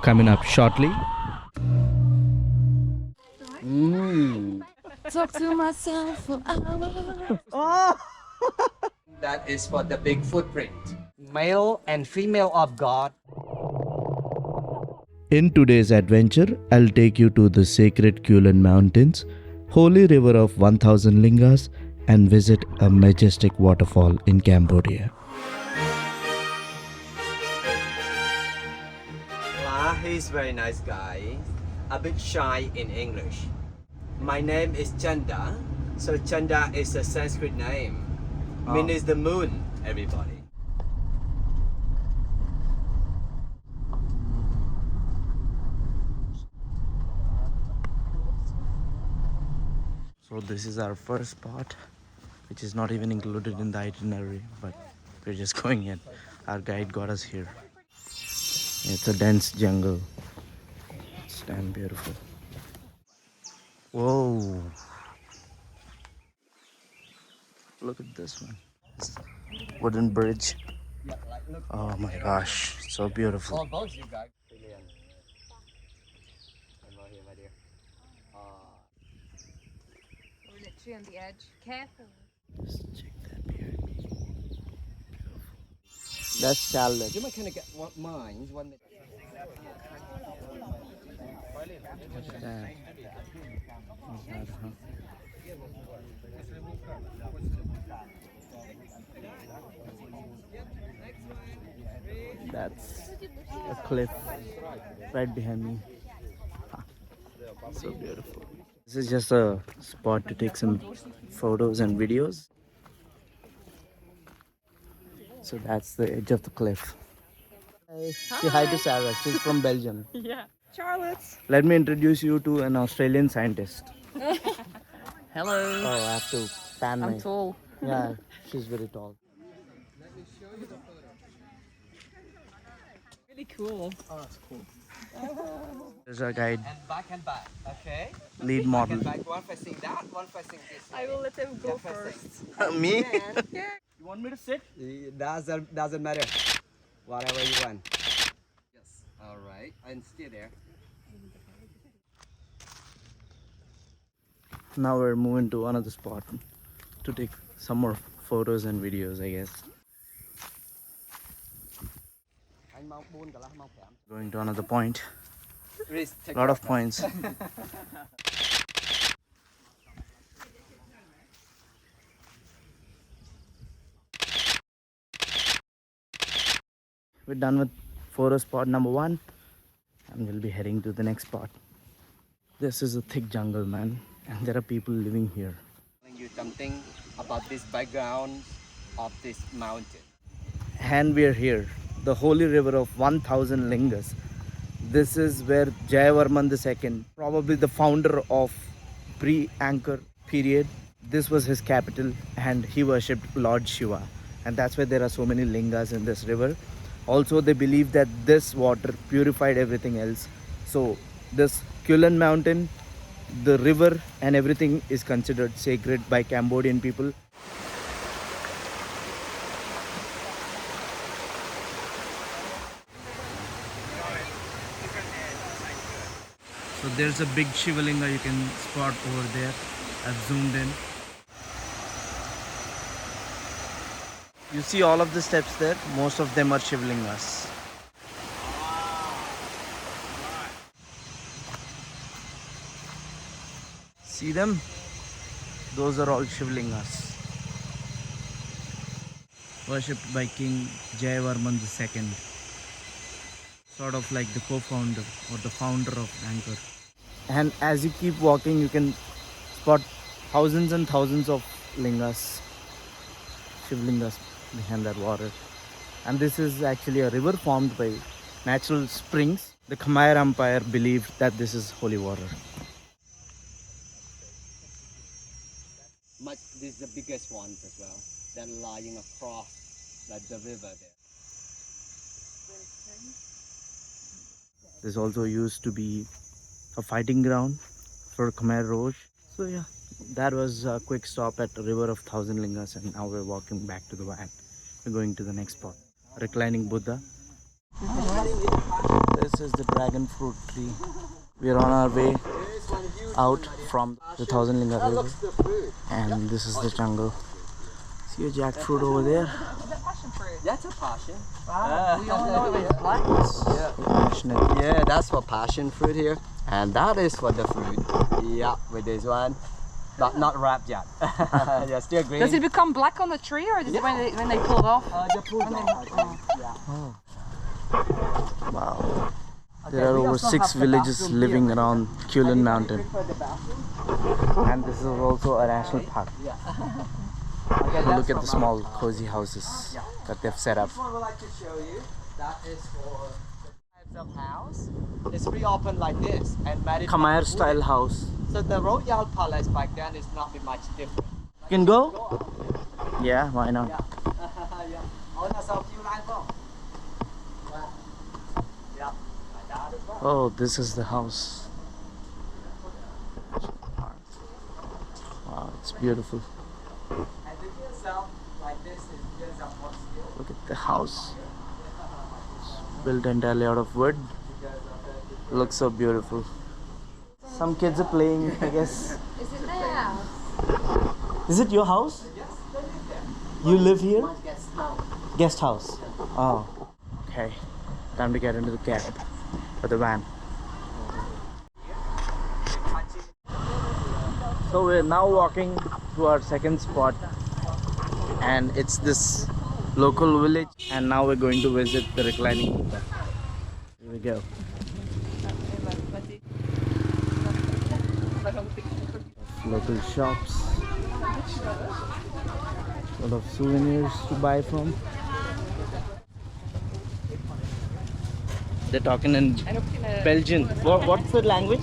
coming up shortly. Talk to myself for hours. Oh! That is for the big footprint. Male and female of God. In today's adventure, I'll take you to the sacred Kulen Mountains, holy river of 1000 Lingas, and visit a majestic waterfall in Cambodia. He's very nice guy, a bit shy in English. My name is CHaNda, so CHaNda is a Sanskrit name, means the moon, everybody. So this is our first spot, which is not even included in the itinerary, but we're just going in. Our guide got us here. It's a dense jungle. It's damn beautiful. Whoa! Look at this one. This wooden bridge. Oh my gosh, so beautiful. Oh, both you guys. Brilliant. Right here. We're literally on the edge. Careful. Just check that behind me. Beautiful. That's Charlotte. You might kind of get what mine. One that... Damn. That's a cliff right behind me. So beautiful. This is just a spot to take some photos and videos. So that's the edge of the cliff. Hi. Say hi to Sara. She's from Belgium. Yeah. Charlotte. Let me introduce you to an Australian scientist. Hello. Oh, I have to pan I'm my... tall. Yeah, she's very tall. Really cool. Oh, that's cool. There's our guide, And back, okay? lead model. Back, one facing that, one facing this way. I will let him go Yeah, first. Me? Yeah. You want me to sit? It doesn't matter. Whatever you want. Yes. All right. And stay there. Now we're moving to another spot to take some more photos and videos, I guess. Going to another point. A lot of points. We're done with photo spot number 1 and we'll be heading to the next spot. This is a thick jungle, man, and there are people living here. Telling you something about this background of this mountain. And we're here, the holy river of 1000 Lingas. This is where Jayavarman II, probably the founder of pre-Angkor period, this was his capital and he worshipped Lord Shiva. And that's why there are so many lingas in this river. Also, they believe that this water purified everything else. So this Kulen Mountain, the river and everything is considered sacred by Cambodian people. So there's a big Shivalinga you can spot over there. I've zoomed in. You see all of the steps there, most of them are Shivalingas. See them? Those are all Shivalingas. Worshipped by King Jayavarman II. Sort of like the co-founder or the founder of Angkor. And as you keep walking, you can spot thousands and thousands of lingas, Shivlingas behind that water. And this is actually a river formed by natural springs. The Khmer Empire believed that this is holy water. This is the biggest one as well. That lying across like the river there. This also used to be a fighting ground for Khmer Rouge. So yeah, that was a quick stop at the river of 1000 Lingas, and now we're walking back to the van. We're going to the next spot, Reclining Buddha. This is the dragon fruit tree. We are on our way out from the Thousand Linga River, and this is the jungle. See a jackfruit over there? That's a passion. We all know it was black. Yeah, that's for passion fruit here. And that is for the fruit. Yeah, with this one. But not wrapped yet. Yeah, still green. Does it become black on the tree, or is it when they pull it off? The fruit Oh. Wow. There are over 6 villages living around Kulen Mountain. And this is also a national park. Look at the small cozy houses that they've set up. This one I would like to show you. That is for the types of house. It's reopened like this and made it Khmer style house. So the royal palace back then is not much different. You can go? Yeah, why not? Yeah. Yeah. Oh, this is the house. Wow, it's beautiful. And the yourself like this is because of what skill. Look at the house. It's built entirely out of wood. Looks so beautiful. Some kids are playing, I guess. Is it there? Is it your house? You live here? Guest house. Oh, okay. Time to get into the cab or the van. So we're now walking to our second spot, and it's this local village, and now we're going to visit the Reclining Buddha. Here we go. Local shops, a lot of souvenirs to buy from. They're talking in Belgian. What's the language?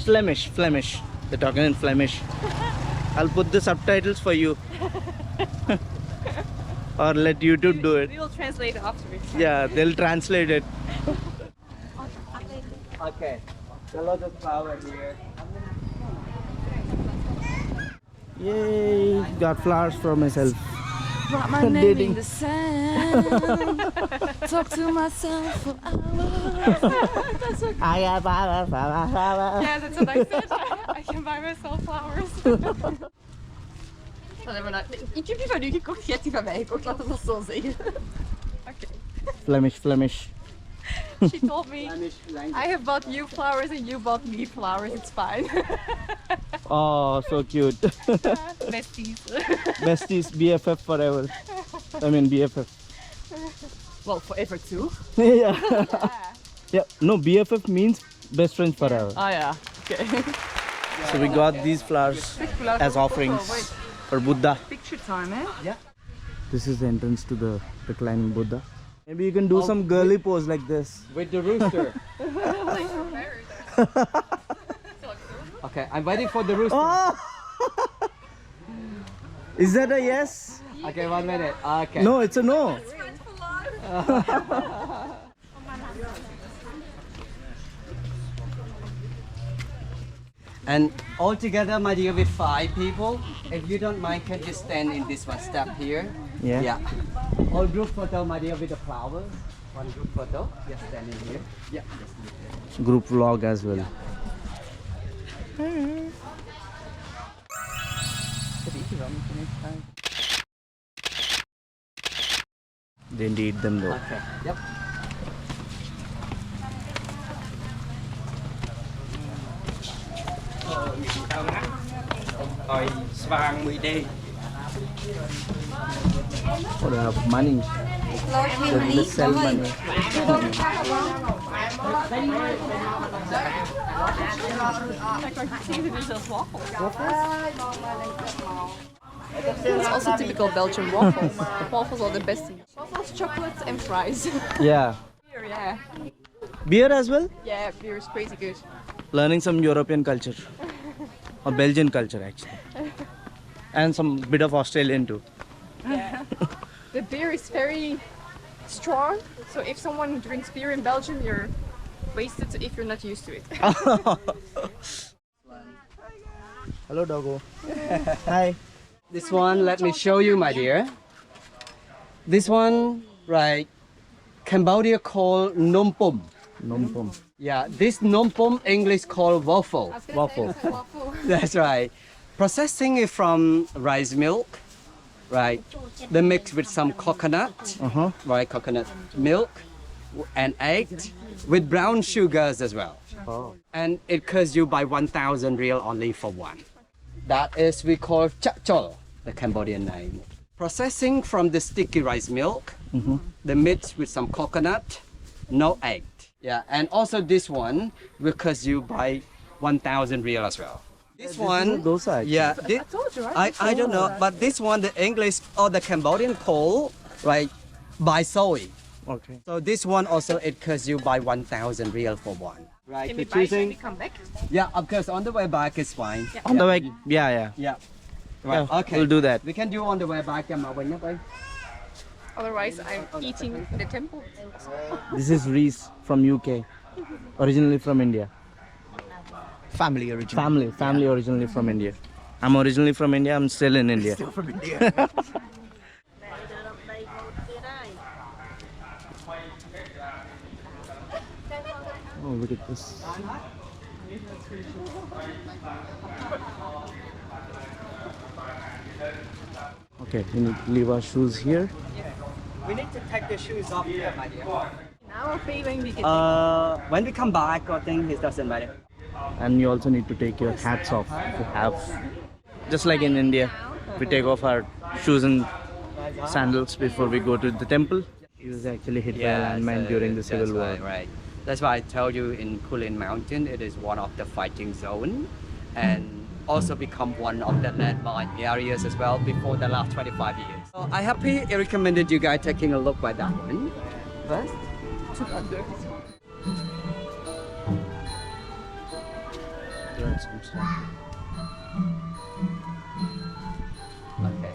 Flemish. They're talking in Flemish. I'll put the subtitles for you. Or let YouTube do it. We will translate it afterwards. Yeah, they'll translate it. Okay. A lot of flower here. Yay! Got flowers for myself. Write my name in the sand. Talk to myself for hours. That's okay. Yeah, that's what I said. I can buy myself flowers. Ik heb die van u gekocht, jij hebt die van mij gekocht, laten we dat zo zeggen. Flemish. She told me, I have bought you flowers and you bought me flowers, it's fine. Oh, so cute. Besties. Besties, BFF forever. I mean BFF. Well, forever too. Yeah. Yeah. No, BFF means best friends forever. Oh yeah, okay. So we got these flowers as offerings for Buddha. Picture time, eh? Yeah. This is the entrance to the Reclining Buddha. Maybe you can do some girly pose like this. With the rooster. Okay, I'm waiting for the rooster. Oh! Is that a yes? Okay, 1 minute. Okay. No, it's a no. And all together, my dear, with 5 people. If you don't mind, can you stand in this one step here? Yeah. Yeah. All group photo, my dear, with the flowers. One group photo. Just stand in here. Yeah. Group vlog as well. Didn't eat them though. Okay. Yep. Oh, they have money. They sell money. It's also typical Belgian waffles. Waffles are the best thing. Waffles, chocolates and fries. Yeah. Beer, yeah. Beer as well? Yeah, beer is crazy good. Learning some European culture. Or Belgian culture actually. And some bit of Australian too. Yeah. The beer is very strong, so if someone drinks beer in Belgium, you're wasted if you're not used to it. Hello doggo. Hi. This one, let me show you, my dear. This one, right, Cambodia called nompum. Nompum. Yeah, this nompum English called waffle. Waffle. That's right. Processing it from rice milk, right? They mix with some coconut, right? Coconut milk and egg with brown sugars as well. Oh. And it costs you by 1,000 real only for one. That is we call Ciao, the Cambodian name. Processing from the sticky rice milk, they mix with some coconut, no egg. Yeah, and also this one will cost you by 1,000 real as well. This one, dosa, actually. yeah, I told you, right? I don't know, but this one the English or the Cambodian call right by soy. Okay. So this one also it costs you by 1,000 real for one. Right. Can we so buy when choosing, we come back? yeah, of course on the way back is fine. Yeah. On the way, yeah. Yeah. Right. Yeah, Okay. we'll do that. We can do on the way back. Otherwise, I'm eating in the temple. This is Reese from UK, originally from India. Family originally. Family originally from India. I'm originally from India. I'm still in India. Still from India. Oh, look at this. Okay, we need to leave our shoes here. We need to take the shoes off here, my dear. Now a feeling we can When we come back, I think it doesn't matter. And you also need to take your hats off to have, just like in India, we take off our shoes and sandals before we go to the temple. He was actually hit by a landmine during the Civil War. Right. That's why I told you in Kulen Mountains, it is one of the fighting zone and also become one of the landmine areas as well before the last 25 years. So I happy I recommended you guys taking a look by that one first. Okay.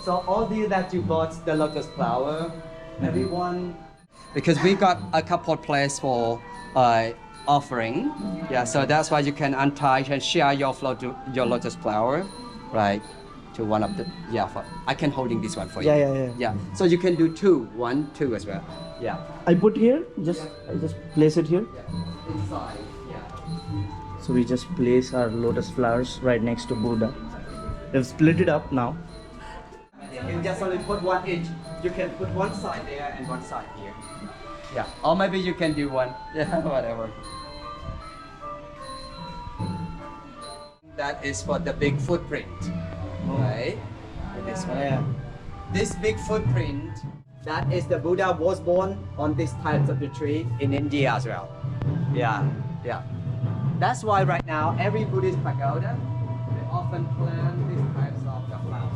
So all the that you bought the lotus flower, everyone, because we got a couple places for offering. Yeah, so that's why you can untie and share your your lotus flower, right? To one of the I can holding this one for you. Yeah. So you can do two, 1, 2 as well. Yeah. I put here, I just place it here. Inside. Yeah. So we just place our lotus flowers right next to Buddha. We've split it up now. You can just only put one each. You can put one side there and one side here. Yeah. Or maybe you can do one. Yeah, whatever. That is for the big footprint. Right? This one. Yeah. This big footprint, that is the Buddha was born on these types of the tree in India as well. Yeah. That's why right now every Buddhist pagoda, they often plant these types of the flowers.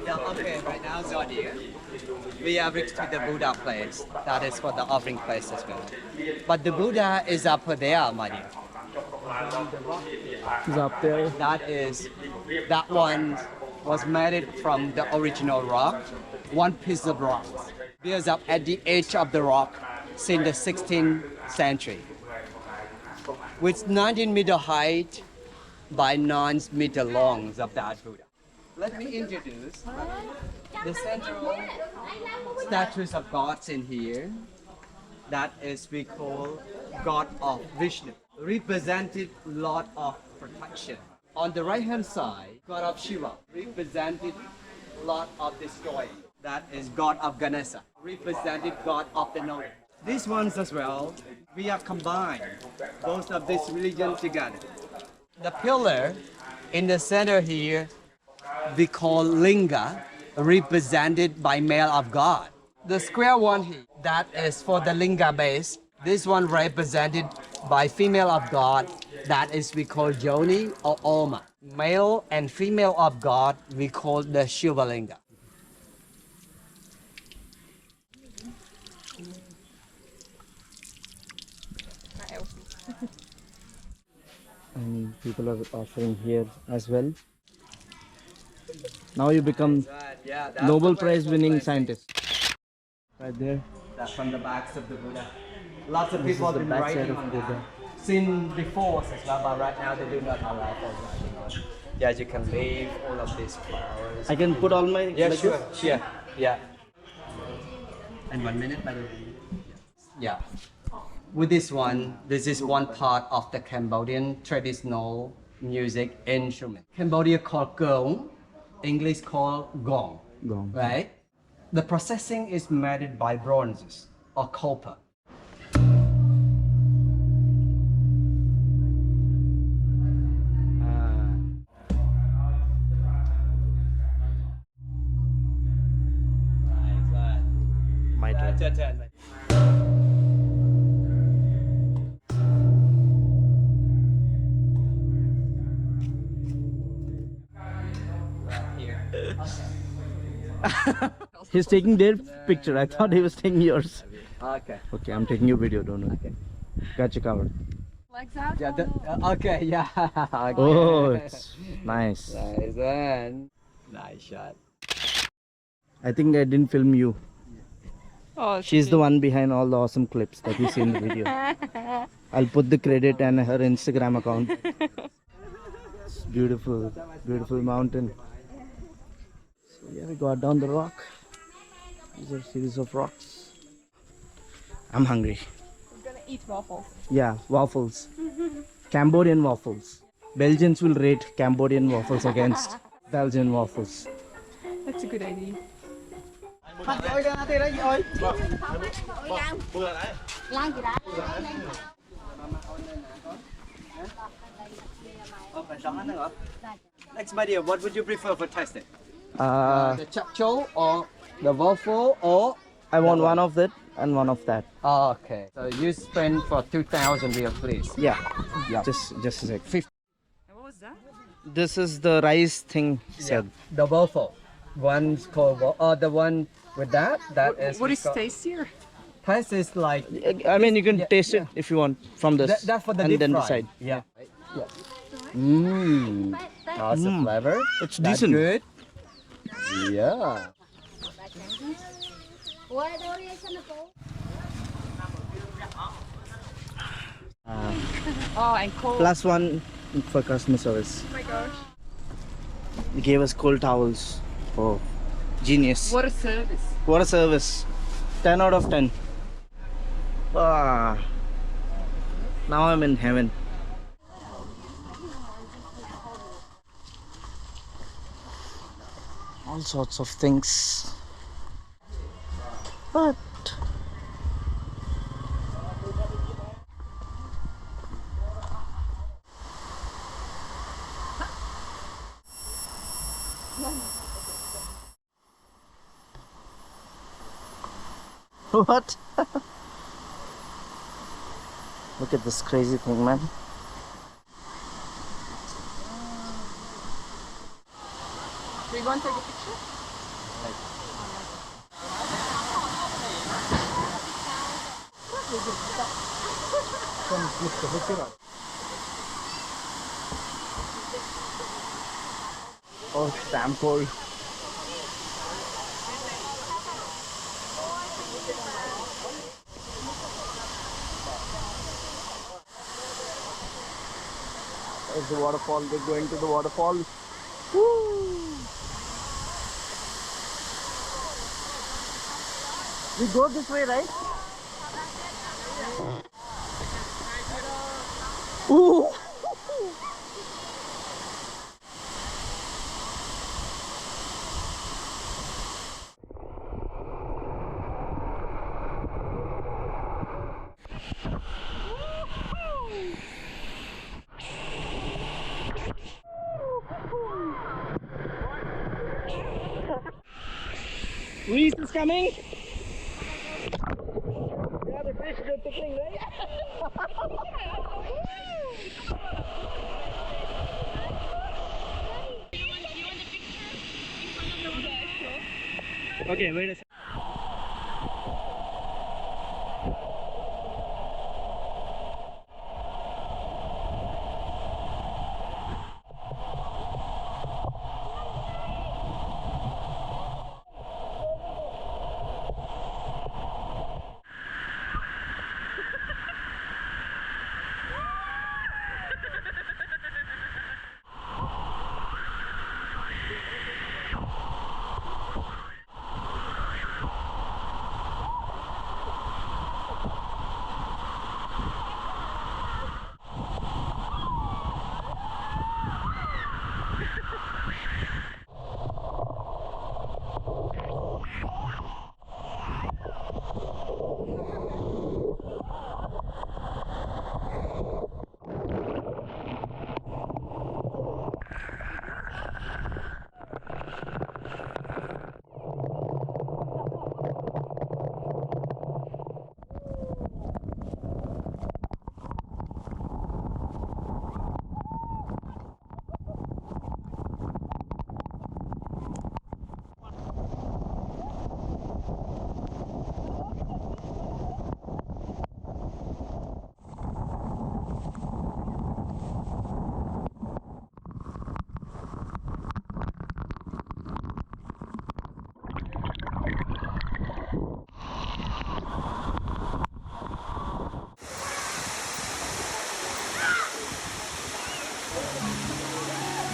Yeah, okay, right now, Zodi, we have reached to the Buddha place. That is for the offering place as well. But the Buddha is up there, my dear. He's up there. That one was made from the original rock, one piece of rock. Built up at the edge of the rock since the 16th century. With 19-meter height by 9-meter long of that Buddha. Let me introduce the central statues of gods in here. That is we call God of Vishnu, represented Lord of Protection. On the right hand side, God of Shiva, represented Lord of Destroying. That is God of Ganesha, represented God of the Knowledge. These ones as well, we have combined both of these religions together. The pillar in the center here, we call Linga, represented by male of God. The square one here, that is for the Linga base. This one represented by female of God, that is we call Joni or Oma. Male and female of God, we call the Shiva Linga. And people are offering here as well. Now you become Nobel Prize winning scientist. Right there. That's from the backs of the Buddha. Lots of This people is have the been backside writing of on Buddha. that. Seen before as well, but right now they do not allow for writing on. Yeah, you can leave all of these flowers. I can put all my. Yeah, like sure. this? Yeah, Yeah. And 1 minute, by the way. Yeah. With this one, this is one part of the Cambodian traditional music instrument. Cambodia called Gong, English called Gong. Gong. Right? The processing is made by bronzes or copper. My turn. He's taking their picture. I thought he was taking yours. Okay. Okay, I'm taking your video. Don't worry. Okay. Got you covered. Legs out. Yeah, okay, yeah. Okay. Oh, it's nice. Nice one. Nice shot. I think I didn't film you. Oh, She's the one behind all the awesome clips that you see in the video. I'll put the credit and her Instagram account. It's beautiful, beautiful mountain. So yeah, we got down the rock. These are a series of rocks. I'm hungry. We're gonna eat waffles. Yeah, waffles. Cambodian waffles. Belgians will rate Cambodian waffles against Belgian waffles. That's a good idea. Next, my dear, what would you prefer for tasting? The chap chow or the waffle or? I want one of that and one of that. Okay. So you spend for 2,000 real, please. Yeah, Yeah. just a sec. And what was that? This is the rice thing said. The waffle. One's called the one with that. That is. What is tastier? Taste is like. I mean, you can Yeah, taste yeah. it if you want from this. That's for the and deep then fry. decide. Yeah. Mmm. How's the flavor? It's That's decent. good. Yeah. Oh, and cold. Plus one for customer service. Oh my gosh. They gave us cold towels. Oh, genius. What a service. What a service. 10 out of 10. Ah, now I'm in heaven. All sorts of things. But what? Look at this crazy thing, man. Do you want to take a picture? Oh, it's damn cold. There's the waterfall. We're going to the waterfall. Woo! We go this way, right? Ooh! Reese is coming. Yeah, the fish are tickling, right? Okay, wait a second.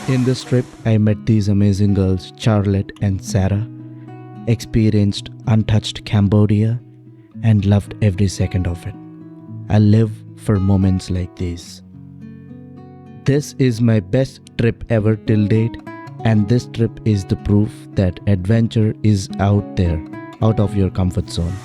In this trip, I met these amazing girls, Charlotte and Sara, experienced untouched Cambodia, and loved every second of it. I live for moments like these. This is my best trip ever till date, and this trip is the proof that adventure is out there, out of your comfort zone.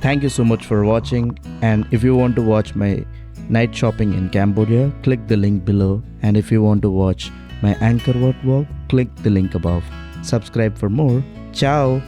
Thank you so much for watching, and if you want to watch my night shopping in Cambodia, click the link below, and if you want to watch my Angkor Wat walk, click the link above. Subscribe for more. Ciao!